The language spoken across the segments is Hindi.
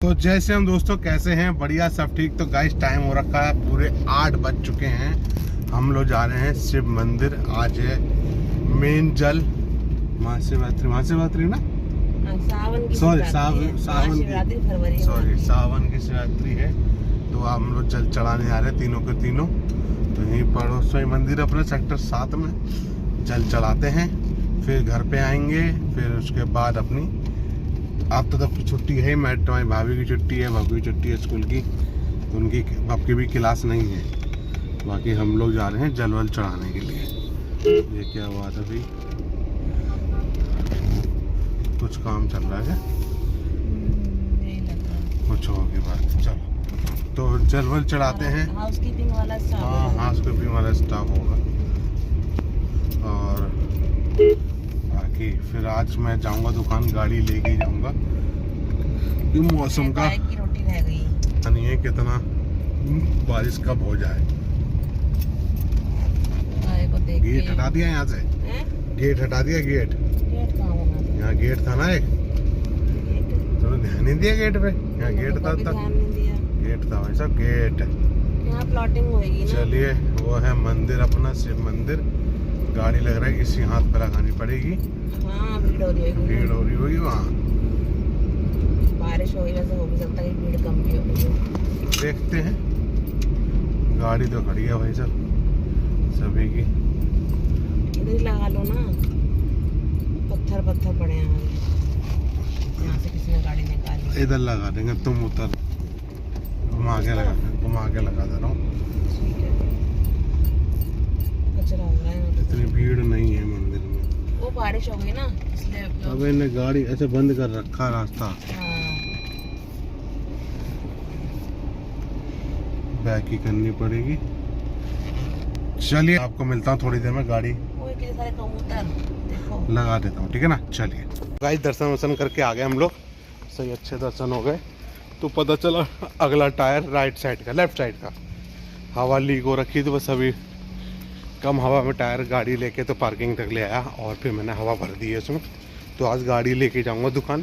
तो जैसे हम दोस्तों कैसे हैं, बढ़िया सब ठीक। तो गाइस टाइम हो रखा है, पूरे 8 बज चुके हैं। हम लोग जा रहे हैं शिव मंदिर। आज है मेन जल महाशिवरात्रि ना, सावन की सॉरी सावन की शिवरात्रि है। तो हम लोग जल चढ़ाने जा रहे हैं तीनों के तीनों। तो यहीं पड़ोस में मंदिर अपना सेक्टर 7 में जल चढ़ाते हैं, फिर घर पे आएंगे। फिर उसके बाद अपनी अब तो की छुट्टी है, मैं तुम्हारी भाभी की छुट्टी है, भाभी की छुट्टी है स्कूल की, तो उनकी आपकी भी क्लास नहीं है। बाकी हम लोग जा रहे हैं जल वल चढ़ाने के लिए। ये क्या हुआ था भाई, कुछ काम चल रहा है, कुछ होगी बात। चलो तो जल वल चढ़ाते हैं। हाउसकीपिंग वाला स्टाफ, हाँ हाउसकीपिंग वाला स्टाफ होगा। और बाकी फिर आज मैं जाऊंगा दुकान, गाड़ी लेके ही जाऊंगा। मौसम का की रोटी रह गई नहीं है, कितना बारिश कब हो जाए। को देख गेट हटा दिया यहाँ से, गेट हटा दिया। गेट यहाँ गेट था ना एक, तो ध्यान नहीं दिया गेट पे। यहाँ गेट था, गेट था वैसा गेट। यहाँ प्लॉटिंग होगी ना। चलिए वो है मंदिर अपना शिव मंदिर। गाड़ी लग रहा है इसी हाथ पे लगानी पड़ेगी। हाँ भीड़ हो रही होगी, भीड़ हो रही होगी वहाँ। बारिश होगी वैसे, हो भी सकता है भीड़ कम भी होगी। देखते हैं। गाड़ी तो खड़ी है भाई साहब सभी की। इधर लगा लो ना, पत्थर पड़े हैं यहाँ से किसी ने गाड़ी निकाली। इधर लगा देंगे, तुम उतर घुमा के लगा दे रहा हूँ। कचरा हो रहा है, इतनी भीड़ नहीं है मंदिर में। वो बारिश हो गई ना इसलिए। अब इन्हें गाड़ी ऐसे बंद कर रखा रास्ता। बैक ही करनी पड़ेगी। चलिए आपको मिलता हूँ थोड़ी देर में, गाड़ी सारे कबूतर देखो लगा देता हूँ, ठीक है ना। चलिए गाइस दर्शन वर्शन करके आ गए हम लोग, सही अच्छे दर्शन हो गए। तो पता चला अगला टायर राइट साइड का, लेफ्ट साइड का हवा लीक हो रखी थी। बस अभी कम हवा में टायर गाड़ी लेके तो पार्किंग तक ले आया और फिर मैंने हवा भर दी है उसमें। तो आज गाड़ी लेके जाऊंगा दुकान।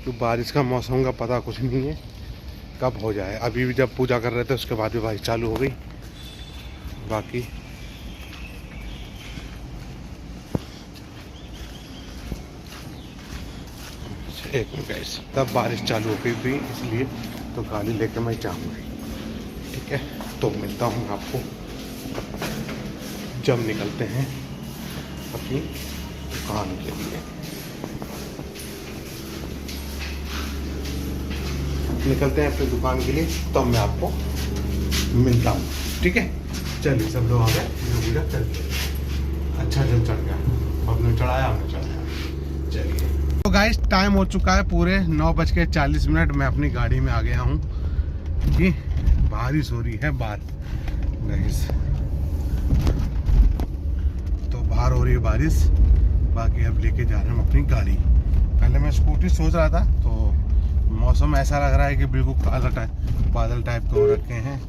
तो बारिश का मौसम का पता कुछ नहीं है कब हो जाए। अभी भी जब पूजा कर रहे थे उसके बाद भी बारिश चालू हो गई। बाकी एक मिनट गाइस, तब बारिश चालू हो गई थी इसलिए तो गाड़ी लेके मैं जाऊँगा, ठीक है। तो मिलता हूँ आपको जब निकलते हैं अपनी दुकान के लिए। निकलते हैं अपनी दुकान के लिए, तब मैं आपको मिलता हूँ, ठीक है। चलिए सब लोग आ गए, पूरा चल अच्छा जल चढ़ गया, आपने चढ़ाया हमने चढ़ाया। चलिए तो गाइस टाइम हो चुका है पूरे 9:40। मैं अपनी गाड़ी में आ गया हूँ कि बारिश हो रही है बाहर गाइस, तो बाहर हो रही है बारिश। बाकी अब लेके जा रहे हैं हम अपनी गाड़ी। पहले मैं स्कूटी सोच रहा था, तो मौसम ऐसा लग रहा है कि बिल्कुल काला बादल टाइप के हो रखे हैं।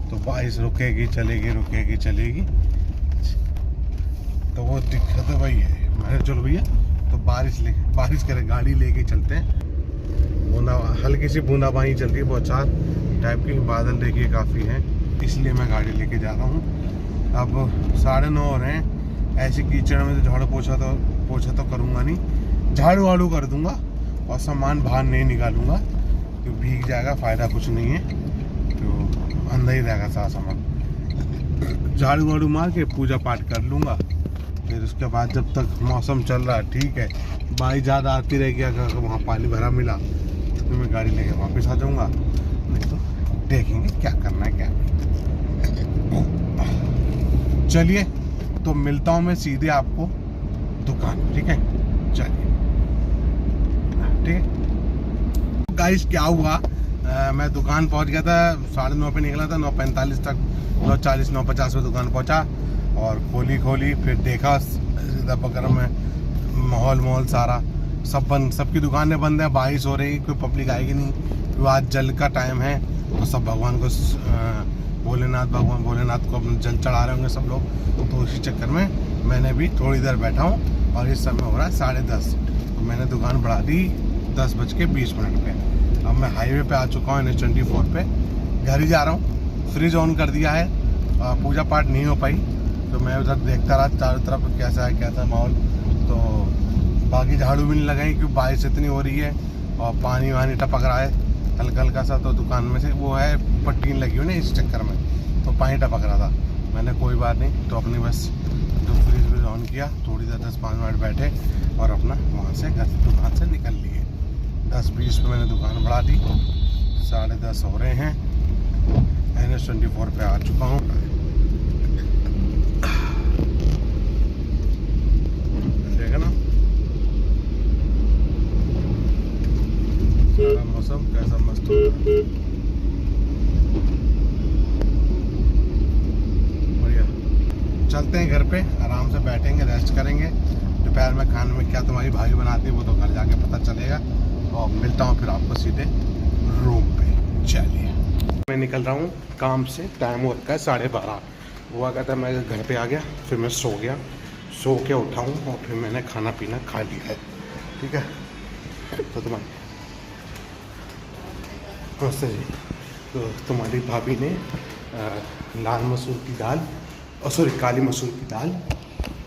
तो बारिश रुकेगी चलेगी, रुकेगी चलेगी, तो वो दिक्कत है वही है। मैंने चलो भैया तो बारिश करे गाड़ी लेके चलते हैं। बूंदा हल्की सी बूंदाबांदी चल रही है, बहुत चार टाइप की बादल देखिए काफ़ी है, इसलिए मैं गाड़ी लेके जा रहा हूँ। अब 9:30 हो रहे हैं। ऐसे कीचड़ में तो झाड़ू पोछा तो करूँगा नहीं, झाड़ू वाड़ू कर दूँगा और सामान बाहर नहीं निकालूंगा क्योंकि भीग जाएगा, फ़ायदा कुछ नहीं है। तो अंदर ही रहेगा सारा सामान। झाड़ू वाड़ू मार के पूजा पाठ कर लूँगा। फिर उसके बाद जब तक मौसम चल रहा है ठीक है, बारिश ज़्यादा आती रहेगी, अगर वहाँ पानी भरा मिला तो फिर मैं गाड़ी लेके वापस आ जाऊँगा। नहीं तो देखेंगे क्या करना है क्या नहीं। चलिए तो मिलता हूँ मैं सीधे आपको दुकान, ठीक है। चलिए ठीक है गाइस, क्या हुआ मैं दुकान पहुंच गया था, 9:30 पे निकला था, 9:45 तक 9:40 9:50 पे दुकान पहुंचा। और खोली फिर देखा बगैर में माहौल सारा सब बंद, सबकी दुकानें बंद है। बारिश हो रही, कोई पब्लिक आएगी नहीं क्योंकि आज जल का टाइम है। तो सब भगवान को भोलेनाथ को अपना जल चढ़ा रहे होंगे सब लोग। तो उसी चक्कर में मैंने भी थोड़ी देर बैठा हूँ और इस समय हो रहा है 10:30। तो मैंने दुकान बढ़ा दी 10:20 पे। अब मैं हाईवे पे आ चुका हूँ NH24 पे, घर ही जा रहा हूँ। फ्रिज ऑन कर दिया है, पूजा पाठ नहीं हो पाई तो मैं उधर देखता रहा चारों तरफ कैसा माहौल। तो बाकी झाड़ू भी नहीं लगाई क्योंकि बारिश इतनी हो रही है और पानी वानी टपक रहा है हल्का हल्का सा। तो दुकान में से वो है ऊपर टीन लगी हुई ना, इस चक्कर में तो पानी टपक रहा था। मैंने कोई बात नहीं तो अपनी बस जो फ्रिज ऑन किया, थोड़ी देर 10-5 मिनट बैठे और अपना वहाँ से दुकान से निकल लिए। 10-20 पे मैंने दुकान बढ़ा दी, 10:30 हो रहे हैं। NH24 पे आ चुका हूँ। देखा ना सारा मौसम कैसा मस्त हो रहा है, बढ़िया। चलते हैं घर पे, आराम से बैठेंगे, रेस्ट करेंगे। दोपहर में खाने में क्या तुम्हारी भाभी बनाती है वो तो घर जाके पता चलेगा। और मिलता हूँ फिर आपको सीधे रूम पे। चलिए मैं निकल रहा हूँ काम से, टाइम हो रखा है 12:30। हुआ कहता मैं घर पे आ गया, फिर मैं सो गया, सो के उठा हूँ और फिर मैंने खाना पीना खा लिया है। ठीक है तो नमस्ते जी। तो तुम्हारी भाभी ने लाल मसूर की दाल काली मसूर की दाल,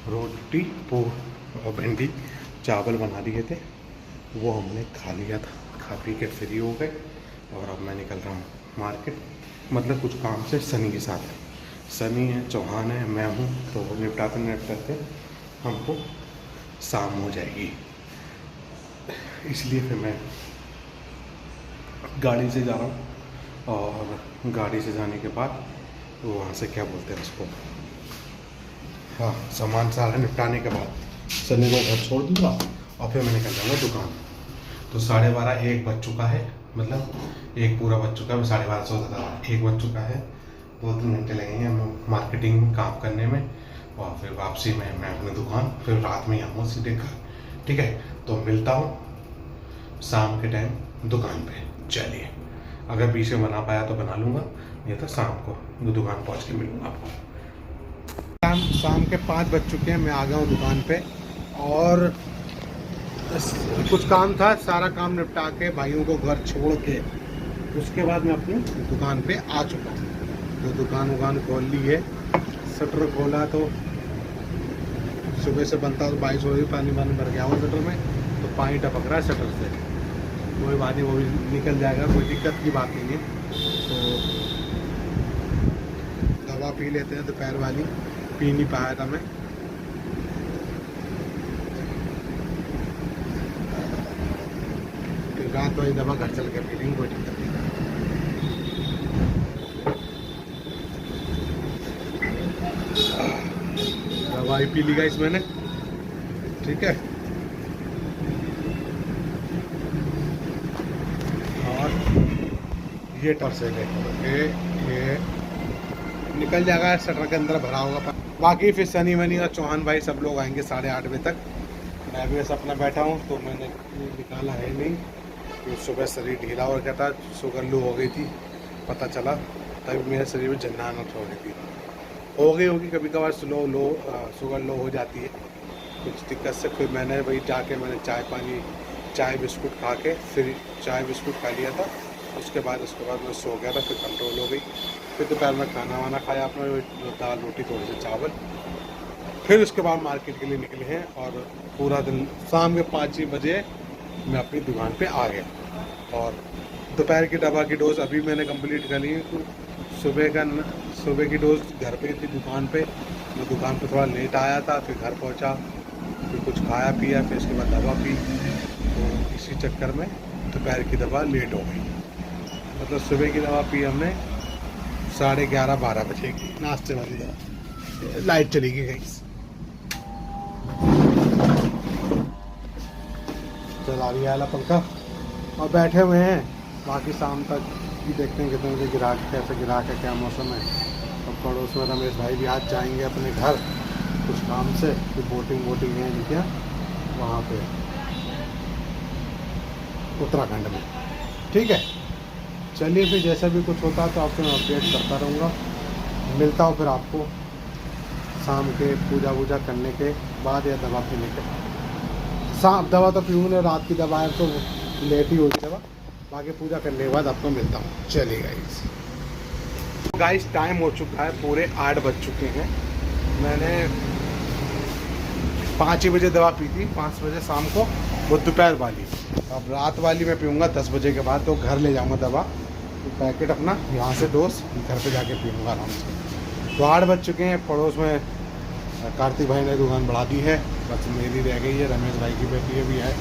रोटी और भिंडी चावल बना दिए थे, वो हमने खा लिया था। खा पी के फ्री हो गए और अब मैं निकल रहा हूँ मार्केट, मतलब कुछ काम से सनी के साथ। सनी है, चौहान है, मैं हूँ, तो निपटाते हमको शाम हो जाएगी। इसलिए फिर मैं गाड़ी से जा रहा हूँ और गाड़ी से जाने के बाद वो वहाँ से क्या बोलते हैं उसको, हाँ, सामान सारा निपटाने के बाद सनी को घर छोड़ दूँगा और फिर मैं निकल जाऊँगा दुकान। तो 12:30-1 बज चुका है, मतलब एक पूरा बज चुका है। 12:30 सोचा था 1 बज चुका है। 2-3 घंटे लगेंगे मार्केटिंग में काम करने में और फिर वापसी में मैं अपनी दुकान, फिर रात में आऊँगा सीधे घर। ठीक है तो मिलता हूँ शाम के टाइम दुकान पे। चलिए अगर बीच में बना पाया तो बना लूँगा, नहीं तो शाम को दुकान पहुँच के मिलूँगा आपको। शाम के 5 बज चुके हैं, मैं आ गया हूँ दुकान पे और कुछ काम था, सारा काम निपटा के भाइयों को घर छोड़ के उसके बाद मैं अपनी दुकान पे आ चुका हूँ। तो दुकान खोल ली है, शटर खोला तो सुबह से बनता तो बारिश हो रही, पानी भर गया हूँ शटर में, तो पानी टपक रहा है शटर से। कोई बात नहीं, वो भी निकल जाएगा, कोई दिक्कत की बात नहीं है। तो दवा पी लेते हैं, दोपहर वाली पी नहीं पाया था मैं। रात वाली दवा घर चल के पी लेंगे, कोई दिक्कत नहीं। दवाई पी ली गाइस मैंने, ठीक है। और ये टर से ये निकल जाएगा, शटर के अंदर भरा होगा। बाकी फिर सनी वनी और चौहान भाई सब लोग आएंगे 8:30 बजे तक। मैं भी बस अपना बैठा हूँ, तो मैंने निकाला है नहीं। तो सुबह शरीर ढीला और क्या था, शुगर लो हो गई थी, पता चला, तभी मेरे शरीर में जन्नानत हो गई थी। हो गई होगी कभी कभार शुगर लो हो जाती है कुछ दिक्कत से। फिर मैंने वही जाके मैंने चाय बिस्कुट खा के, फिर चाय बिस्कुट खा लिया था। उसके बाद मैं सो गया था, फिर कंट्रोल हो गई। फिर दोपहर में खाना वाना खाया अपना, दाल रोटी थोड़े से चावल। फिर उसके बाद मार्केट के लिए निकले हैं और पूरा दिन शाम के 5 बजे मैं अपनी दुकान पे आ गया। और दोपहर की दवा की डोज अभी मैंने कंप्लीट कर ली है। तो सुबह की डोज घर पे थी दुकान पे। मैं दुकान पे थोड़ा लेट आया था, फिर घर पहुंचा, फिर कुछ खाया पिया, फिर उसके बाद दवा पी। तो इसी चक्कर में दोपहर की दवा लेट हो गई। मतलब सुबह की दवा पी हमने 11:30-12 बजे की, नाश्ते वाली दवा। लाइट चली गई। चला भी आया पंखा और बैठे हुए हैं। बाकी शाम तक भी देखते हैं कितने बजे ग्राहक, कैसे ग्राहक है, क्या मौसम है। और पड़ोस में रमेश भाई भी आज जाएंगे अपने घर कुछ काम से, फिर बोटिंग है क्या वहाँ पे उत्तराखंड में। ठीक है चलिए, फिर जैसा भी कुछ होता है तो आपको मैं अपडेट करता रहूँगा। मिलता हूँ फिर आपको शाम के पूजा वूजा करने के बाद या दवा पीने के बाद। दवा तो पीऊँगा, रात की दवा है तो लेट ही होगी दवा। बाकी पूजा करने के बाद आपको मिलता हूँ। चलिए गाइस टाइम हो चुका है, पूरे 8 बज चुके हैं। मैंने 5 ही बजे दवा पी थी, 5 बजे शाम को, वो दोपहर वाली। अब रात वाली मैं पीऊँगा 10 बजे के बाद, तो घर ले जाऊँगा दवा, तो पैकेट अपना यहाँ से डोज घर पे जाके पीऊँगा आराम से। तो 8 बज चुके हैं। पड़ोस में कार्तिक भाई ने दुकान बढ़ा दी है, बस मेरी रह गई है। रमेश भाई की बेटी भी है,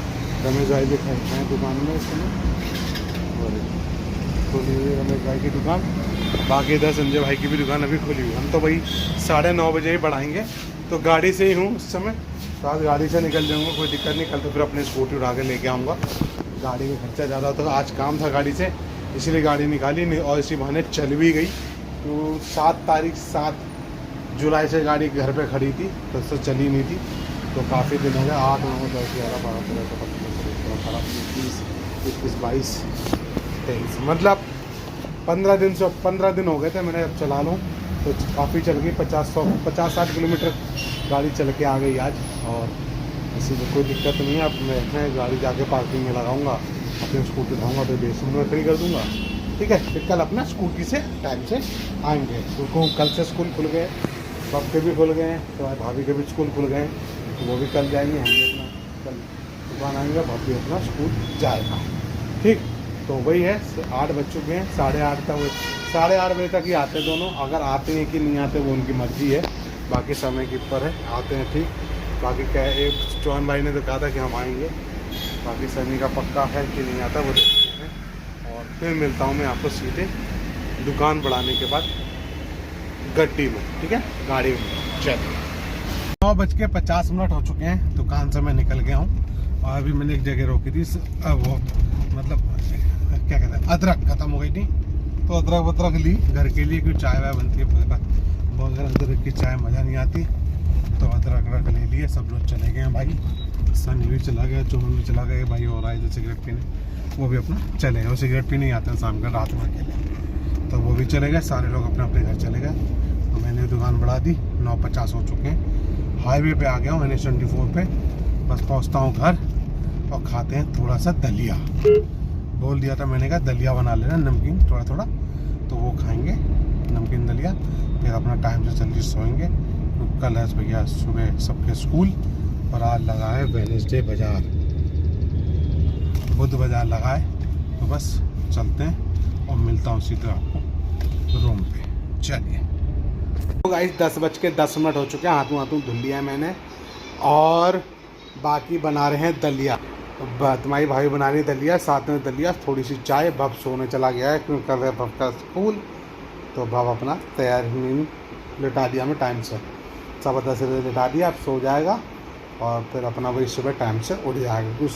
रमेश भाई भी खड़े हैं दुकान में। इस समय खोली हुई है रमेश भाई की दुकान, बाकी इधर संजय भाई की भी दुकान अभी खोली हुई है। हम तो भाई 9:30 बजे ही बढ़ाएंगे, तो गाड़ी से ही हूँ इस समय, तो आज गाड़ी से निकल जाऊँगा, कोई दिक्कत नहीं। कल तो फिर अपनी स्कूटी उठा के लेके आऊँगा, गाड़ी में खर्चा ज़्यादा होता है। आज काम था गाड़ी से, इसलिए गाड़ी निकाली नहीं, और इसी बहाने चल भी गई। तो 7 जुलाई से गाड़ी घर पे खड़ी थी, तो उससे चली नहीं थी। तो काफ़ी दिन हो गए, 8, 9, 10, 11, 12, 13, 14, 15, 21, 22, 23, मतलब 15 दिन हो गए थे मैंने अब चला लूँ। तो काफ़ी चल गई, 50-60 किलोमीटर गाड़ी चल के आ गई आज, और इसी में कोई दिक्कत नहीं है। अब मैं गाड़ी जाके पार्किंग में लगाऊंगा, अपनी स्कूटी उठाऊँगा, तो बेसमेंट में खड़ी कर दूँगा, ठीक है। फिर कल अपना स्कूटी से टाइम से आएंगे, क्योंकि कल से स्कूल खुल गए, सबके भी खुल गए हैं, तो भाभी के भी स्कूल खुल गए, तो वो भी कल जाएंगे। हम भी अपना कल दुकान आएंगे, भाभी अपना स्कूल जाएगा, ठीक। तो वही है, 8 बज चुके हैं, 8:30 तक, 8:30 बजे तक ही आते दोनों। अगर आते हैं कि नहीं आते वो उनकी मर्जी है, बाकी समय के ऊपर है। आते हैं ठीक, बाकी क्या एक चौहान भाई ने तो कहा था कि हम आएंगे, बाकी सनी का पक्का है कि नहीं आता वो देखते हैं। और फिर मिलता हूँ मैं आपको सीधे दुकान बढ़ाने के बाद गड्डी में, ठीक है, गाड़ी में। चलिए 9:50 हो चुके हैं, दुकान से मैं निकल गया हूँ, और अभी मैंने एक जगह रोकी थी। वो मतलब क्या कहते हैं, अदरक खत्म हो गई थी, तो अदरक ली घर के लिए, क्योंकि चाय वाय बनती है बगैर अदरक की चाय मज़ा नहीं आती, तो अदरक ले लिए। सब लोग चले गए हैं भाई, सनी भी चला गया, चोमन भी चला गया, भाई और आए जो सिगरेट पीने, वो भी अपना चले गए। वो सिगरेट पीने ही आते हैं शाम का, रात में अकेले, तो वो भी चले गए। सारे लोग अपने अपने घर चले गए, तो मैंने दुकान बढ़ा दी। 9:50 हो चुके हैं, हाईवे पे आ गया हूँ NH-24 पे। बस पहुँचता हूँ घर, और खाते हैं थोड़ा सा दलिया। बोल दिया था मैंने, कहा दलिया बना लेना, नमकीन थोड़ा थोड़ा, तो वो खाएंगे नमकीन दलिया। फिर अपना टाइम से जल्दी सोएंगे, तो कल है भैया सुबह सबके स्कूल। और आज लगा है वेडनेसडे बाज़ार, बुध बाज़ार लगा है, तो बस चलते हैं, और मिलता हूँ सीधे आपको रूम पे। चलिए तो गाइस 10:10 हो चुके हैं, हाथों धुल लिया है मैंने, और बाकी बना रहे हैं दलिया। तुम्हारी भाई बना रही है दलिया, साथ में दलिया, थोड़ी सी चाय। भव सोने चला गया है, क्योंकि कल है भव का स्कूल, तो भव अपना तैयार नींद लिटा दिया हमें टाइम से, 10:15 बजे लिटा दिया। अब सो जाएगा, और फिर अपना वही सुबह टाइम से उठ जाएगा, क्योंकि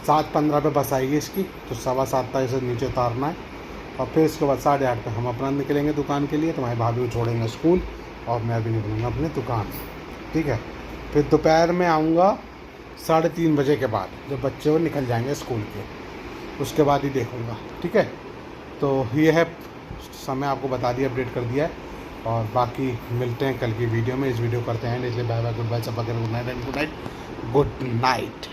7:15 पे बस आएगी इसकी, तो 7:15 तक इसे नीचे उतारना है। और फिर इसके बाद 8:30 पे हम अपना निकलेंगे दुकान के लिए। तुम्हारी भाभी को छोड़ेंगे स्कूल, और मैं भी निकलूँगा अपनी दुकान, ठीक है। फिर दोपहर में आऊँगा 3:30 बजे के बाद, जब बच्चे वो निकल जाएंगे स्कूल के, उसके बाद ही देखूँगा, ठीक है। तो ये है समय, आपको बता दिया, अपडेट कर दिया है। और बाकी मिलते हैं कल की वीडियो में। इस वीडियो करते हैं, इसलिए बाय बाय, गुड बाय, सब वगैरह, good night and good night, good night.